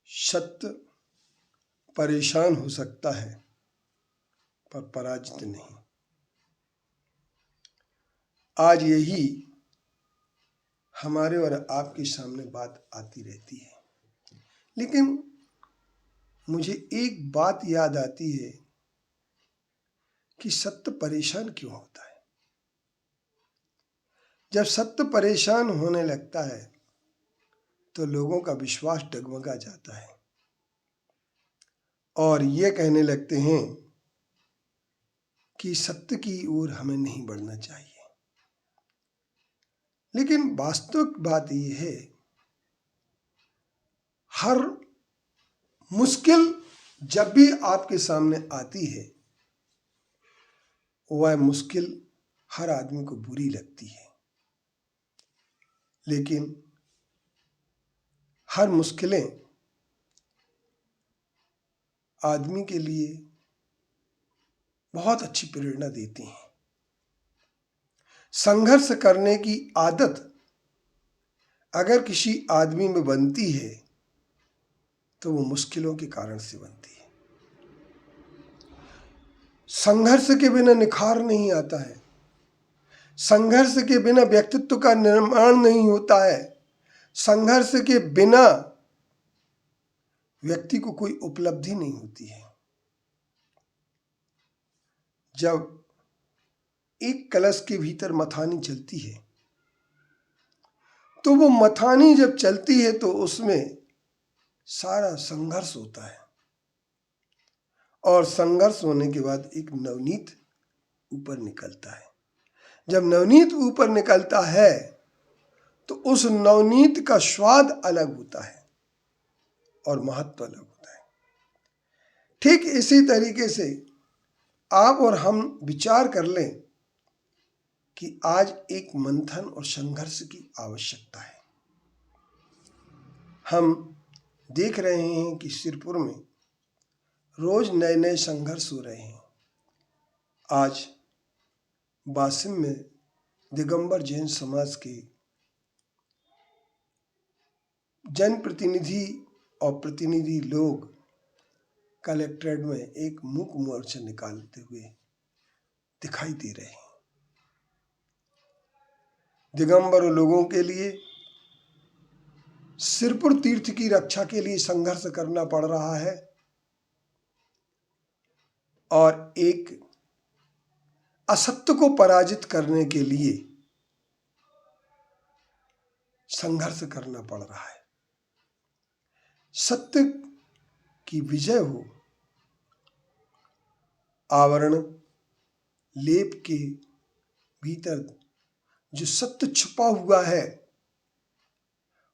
सत्य परेशान हो सकता है पर पराजित नहीं। आज यही हमारे और आपके सामने बात आती रहती है, लेकिन मुझे एक बात याद आती है कि सत्य परेशान क्यों होता है। जब सत्य परेशान होने लगता है तो लोगों का विश्वास डगमगा जाता है और ये कहने लगते हैं कि सत्य की ओर हमें नहीं बढ़ना चाहिए। लेकिन वास्तविक बात यह है, हर मुश्किल जब भी आपके सामने आती है, वह मुश्किल हर आदमी को बुरी लगती है, लेकिन हर मुश्किलें आदमी के लिए बहुत अच्छी प्रेरणा देती हैं। संघर्ष करने की आदत अगर किसी आदमी में बनती है तो वो मुश्किलों के कारण से बनती है। संघर्ष के बिना निखार नहीं आता है, संघर्ष के बिना व्यक्तित्व का निर्माण नहीं होता है, संघर्ष के बिना व्यक्ति को कोई उपलब्धि नहीं होती है। जब एक कलश के भीतर मथानी चलती है तो वो मथानी जब चलती है तो उसमें सारा संघर्ष होता है और संघर्ष होने के बाद एक नवनीत ऊपर निकलता है। जब नवनीत ऊपर निकलता है तो उस नवनीत का स्वाद अलग होता है और महत्व अलग होता है। ठीक इसी तरीके से आप और हम विचार कर लें कि आज एक मंथन और संघर्ष की आवश्यकता है। हम देख रहे हैं कि सिरपुर में रोज नए नए संघर्ष हो रहे हैं। आज वासिम में दिगंबर जैन समाज के जनप्रतिनिधि और प्रतिनिधि लोग कलेक्ट्रेट में एक मूक मोर्चा निकालते हुए दिखाई दे रहे हैं। दिगंबर लोगों के लिए सिरपुर तीर्थ की रक्षा के लिए संघर्ष करना पड़ रहा है और एक असत्य को पराजित करने के लिए संघर्ष करना पड़ रहा है। सत्य की विजय हो, आवरण लेप के भीतर जो सत्य छुपा हुआ है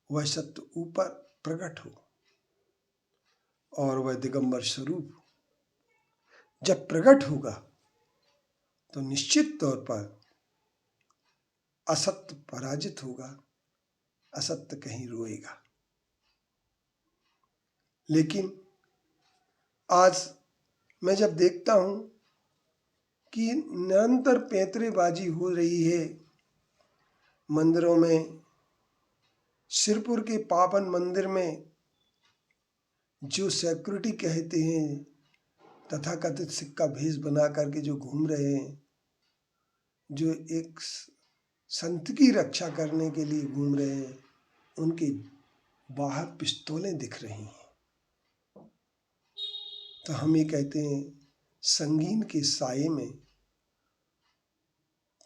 वह सत्य ऊपर प्रकट हो और वह दिगंबर स्वरूप जब प्रकट होगा तो निश्चित तौर पर असत्य पराजित होगा, असत्य कहीं रोएगा। लेकिन आज मैं जब देखता हूं कि निरंतर पैंतरेबाजी हो रही है मंदिरों में, सिरपुर के पावन मंदिर में जो सिक्योरिटी कहते हैं तथाकथित सिक्का भेष बना करके जो घूम रहे हैं, जो एक संत की रक्षा करने के लिए घूम रहे हैं, उनके बाहर पिस्तौलें दिख रही हैं। तो हम ये कहते हैं संगीन के साये में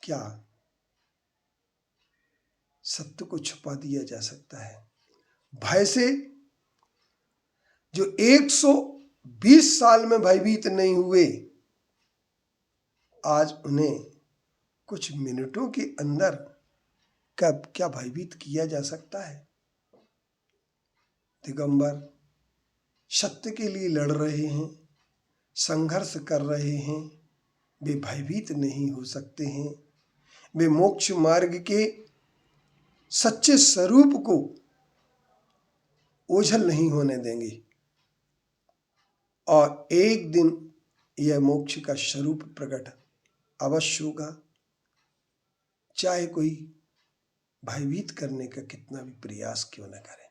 क्या सत्य को छुपा दिया जा सकता है? भय से जो 120 साल में भयभीत नहीं हुए, आज उन्हें कुछ मिनटों के अंदर कब क्या भयभीत किया जा सकता है? दिगंबर सत्य के लिए लड़ रहे हैं, संघर्ष कर रहे हैं, वे भयभीत नहीं हो सकते हैं। वे मोक्ष मार्ग के सच्चे स्वरूप को ओझल नहीं होने देंगे और एक दिन यह मोक्ष का स्वरूप प्रकट अवश्य होगा, चाहे कोई भयभीत करने का कितना भी प्रयास क्यों न करें।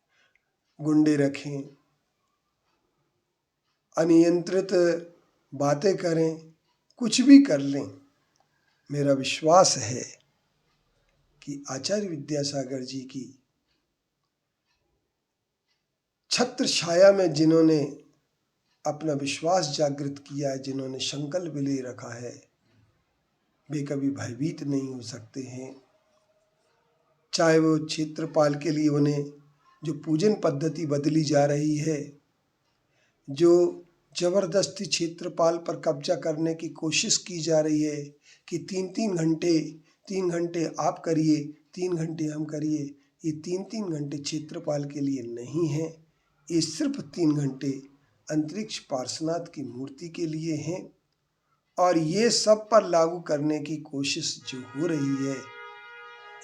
गुंडे रखें, अनियंत्रित बातें करें, कुछ भी कर लें, मेरा विश्वास है कि आचार्य विद्यासागर जी की छत्र छाया में जिन्होंने अपना विश्वास जागृत किया है, जिन्होंने संकल्प ले रखा है, वे कभी भयभीत नहीं हो सकते हैं। चाहे वो क्षेत्रपाल के लिए उन्हें जो पूजन पद्धति बदली जा रही है, जो जबरदस्ती क्षेत्रपाल पर कब्जा करने की कोशिश की जा रही है कि 3 घंटे आप करिए, 3 घंटे हम करिए, ये 3 घंटे क्षेत्रपाल के लिए नहीं है। ये सिर्फ 3 घंटे अंतरिक्ष पार्श्वनाथ की मूर्ति के लिए हैं। और ये सब पर लागू करने की कोशिश जो हो रही है,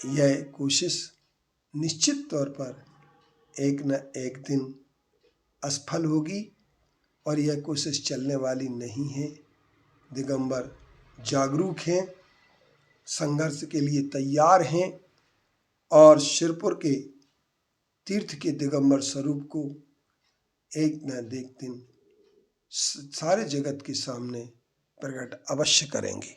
यह कोशिश निश्चित तौर पर एक न एक दिन असफल होगी और यह कोशिश चलने वाली नहीं है। दिगंबर जागरूक हैं, संघर्ष के लिए तैयार हैं और शिरपुर के तीर्थ के दिगंबर स्वरूप को एक न एक दिन सारे जगत के सामने प्रकट अवश्य करेंगे।